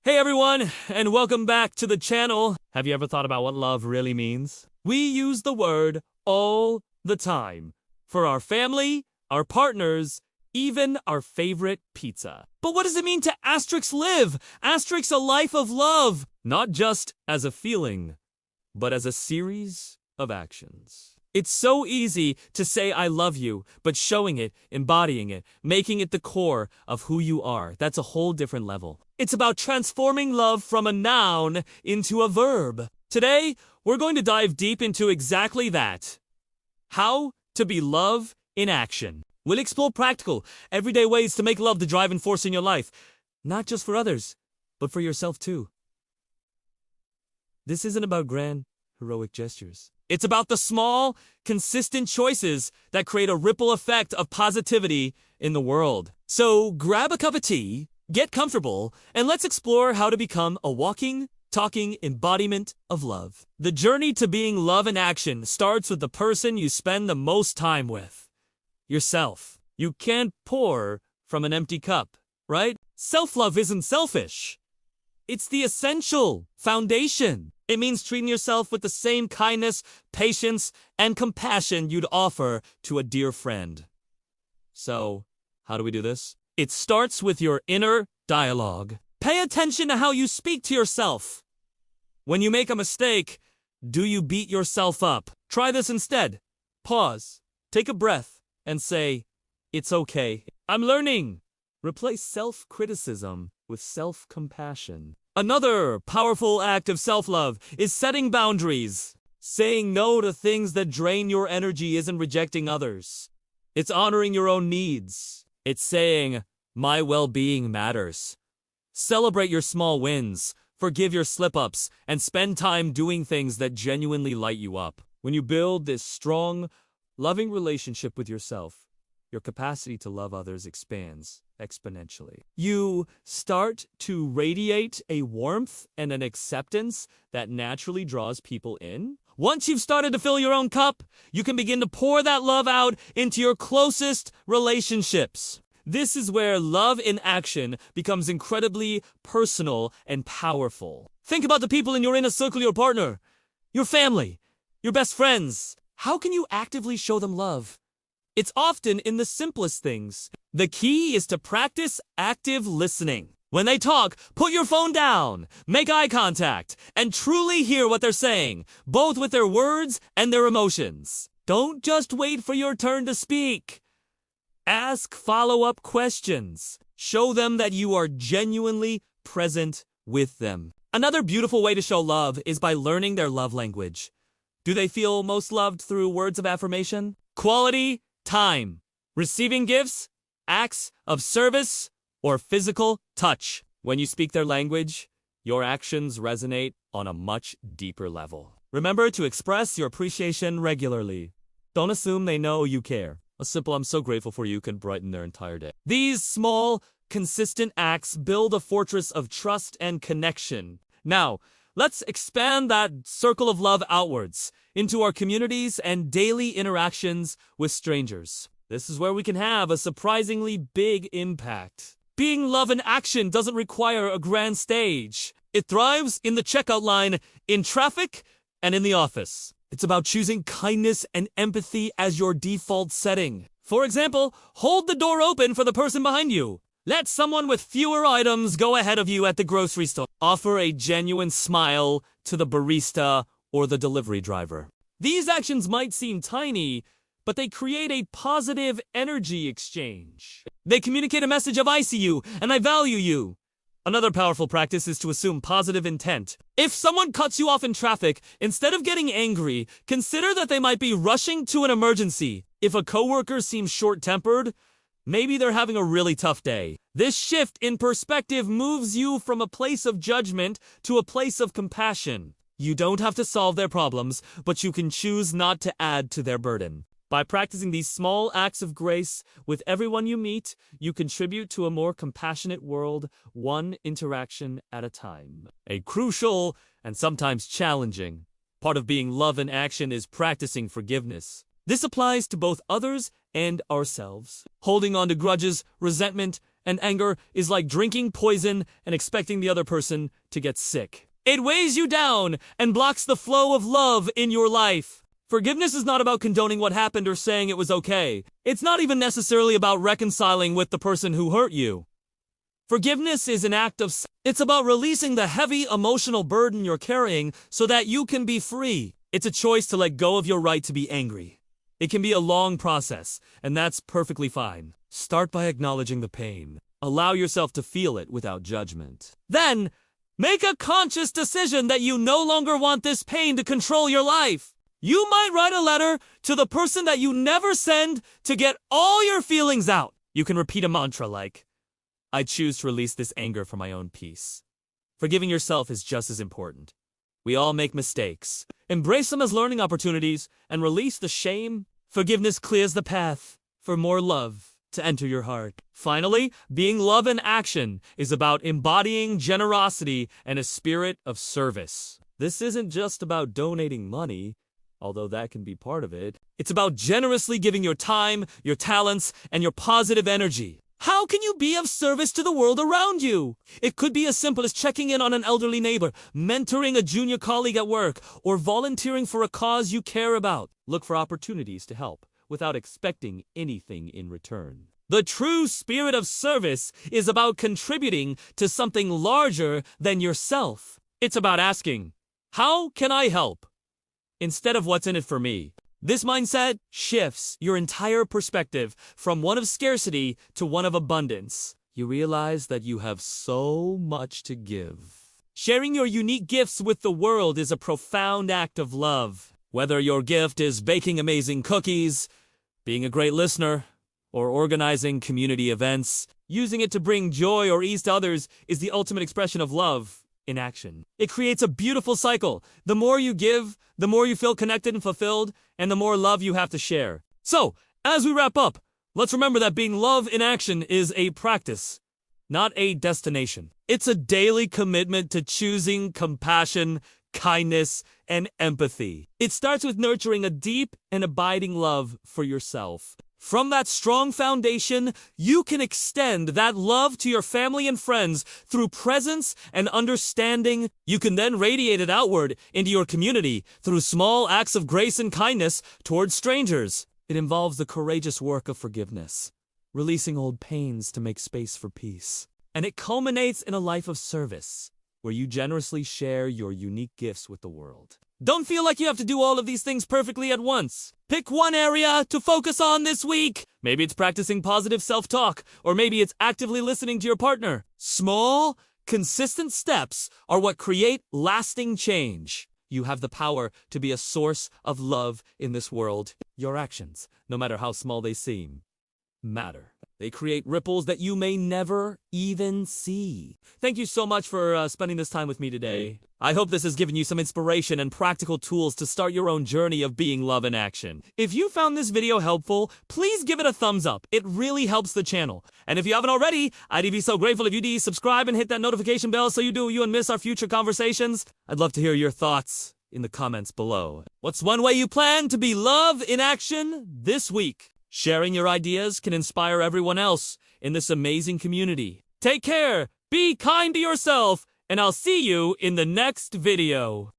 Hey everyone, and welcome back to the channel. Have you ever thought about what love really means? We use the word all the time for our family, our partners, even our favorite pizza. But what does it mean to live? A life of love, not just as a feeling, but as a series of actions. It's so easy to say I love you, but showing it, embodying it, making it the core of who you are, that's a whole different level. It's about transforming love from a noun into a verb. Today, we're going to dive deep into exactly that. How to be love in action. We'll explore practical, everyday ways to make love the driving force in your life, not just for others, but for yourself too. This isn't about grand, heroic gestures. It's about the small, consistent choices that create a ripple effect of positivity in the world. So grab a cup of tea, get comfortable, and let's explore how to become a walking, talking embodiment of love. The journey to being love in action starts with the person you spend the most time with. Yourself. You can't pour from an empty cup, right? Self-love isn't selfish. It's the essential foundation. It means treating yourself with the same kindness, patience, and compassion you'd offer to a dear friend. So, how do we do this? It starts with your inner dialogue. Pay attention to how you speak to yourself. When you make a mistake, do you beat yourself up? Try this instead. Pause, take a breath, and say, "It's okay. I'm learning." Replace self-criticism with self-compassion. Another powerful act of self-love is setting boundaries. Saying no to things that drain your energy isn't rejecting others. It's honoring your own needs. It's saying, my well-being matters. Celebrate your small wins, forgive your slip-ups, and spend time doing things that genuinely light you up. When you build this strong, loving relationship with yourself, your capacity to love others expands exponentially. You start to radiate a warmth and an acceptance that naturally draws people in. Once you've started to fill your own cup, you can begin to pour that love out into your closest relationships. This is where love in action becomes incredibly personal and powerful. Think about the people in your inner circle, your partner, your family, your best friends. How can you actively show them love? It's often in the simplest things. The key is to practice active listening. When they talk, put your phone down, make eye contact, and truly hear what they're saying, both with their words and their emotions. Don't just wait for your turn to speak. Ask follow-up questions. Show them that you are genuinely present with them. Another beautiful way to show love is by learning their love language. Do they feel most loved through words of affirmation? Quality time, receiving gifts, acts of service, or physical touch. When you speak their language, your actions resonate on a much deeper level. Remember to express your appreciation regularly. Don't assume they know you care. A simple "I'm so grateful for you" can brighten their entire day. These small, consistent acts build a fortress of trust and connection. Now, let's expand that circle of love outwards into our communities and daily interactions with strangers. This is where we can have a surprisingly big impact. Being love in action doesn't require a grand stage. It thrives in the checkout line, in traffic, and in the office. It's about choosing kindness and empathy as your default setting. For example, hold the door open for the person behind you. Let someone with fewer items go ahead of you at the grocery store. Offer a genuine smile to the barista or the delivery driver. These actions might seem tiny, but they create a positive energy exchange. They communicate a message of "I see you" and "I value you." Another powerful practice is to assume positive intent. If someone cuts you off in traffic, instead of getting angry, consider that they might be rushing to an emergency. If a coworker seems short-tempered, maybe they're having a really tough day. This shift in perspective moves you from a place of judgment to a place of compassion. You don't have to solve their problems, but you can choose not to add to their burden. By practicing these small acts of grace with everyone you meet, you contribute to a more compassionate world, one interaction at a time. A crucial, and sometimes challenging, part of being love in action is practicing forgiveness. This applies to both others and ourselves. Holding on to grudges, resentment, and anger is like drinking poison and expecting the other person to get sick. It weighs you down and blocks the flow of love in your life. Forgiveness is not about condoning what happened or saying it was okay. It's not even necessarily about reconciling with the person who hurt you. Forgiveness is an act of... It's about releasing the heavy emotional burden you're carrying so that you can be free. It's a choice to let go of your right to be angry. It can be a long process, and that's perfectly fine. Start by acknowledging the pain. Allow yourself to feel it without judgment. Then, make a conscious decision that you no longer want this pain to control your life. You might write a letter to the person that you never send to get all your feelings out. You can repeat a mantra like, I choose to release this anger for my own peace. Forgiving yourself is just as important. We all make mistakes. Embrace them as learning opportunities and release the shame. Forgiveness clears the path for more love to enter your heart. Finally, being love in action is about embodying generosity and a spirit of service. This isn't just about donating money, although that can be part of it. It's about generously giving your time, your talents, and your positive energy. How can you be of service to the world around you? It could be as simple as checking in on an elderly neighbor, mentoring a junior colleague at work, or volunteering for a cause you care about. Look for opportunities to help without expecting anything in return. The true spirit of service is about contributing to something larger than yourself. It's about asking, how can I help? Instead of what's in it for me. This mindset shifts your entire perspective from one of scarcity to one of abundance. You realize that you have so much to give. Sharing your unique gifts with the world is a profound act of love. Whether your gift is baking amazing cookies, being a great listener, or organizing community events, using it to bring joy or ease to others is the ultimate expression of love in action. It creates a beautiful cycle. The more you give, the more you feel connected and fulfilled, and the more love you have to share. So, as we wrap up, let's remember that being love in action is a practice, not a destination. It's a daily commitment to choosing compassion, kindness, and empathy. It starts with nurturing a deep and abiding love for yourself. From that strong foundation, you can extend that love to your family and friends through presence and understanding. You can then radiate it outward into your community through small acts of grace and kindness towards strangers. It involves the courageous work of forgiveness, releasing old pains to make space for peace. And it culminates in a life of service, where you generously share your unique gifts with the world. Don't feel like you have to do all of these things perfectly at once. Pick one area to focus on this week. Maybe it's practicing positive self-talk, or maybe it's actively listening to your partner. Small, consistent steps are what create lasting change. You have the power to be a source of love in this world. Your actions, no matter how small they seem, matter. They create ripples that you may never even see. Thank you so much for spending this time with me today. I hope this has given you some inspiration and practical tools to start your own journey of being love in action. If you found this video helpful, please give it a thumbs up. It really helps the channel. And if you haven't already, I'd be so grateful if you'd subscribe and hit that notification bell so you and miss our future conversations. I'd love to hear your thoughts in the comments below. What's one way you plan to be love in action this week? Sharing your ideas can inspire everyone else in this amazing community. Take care, be kind to yourself, and I'll see you in the next video.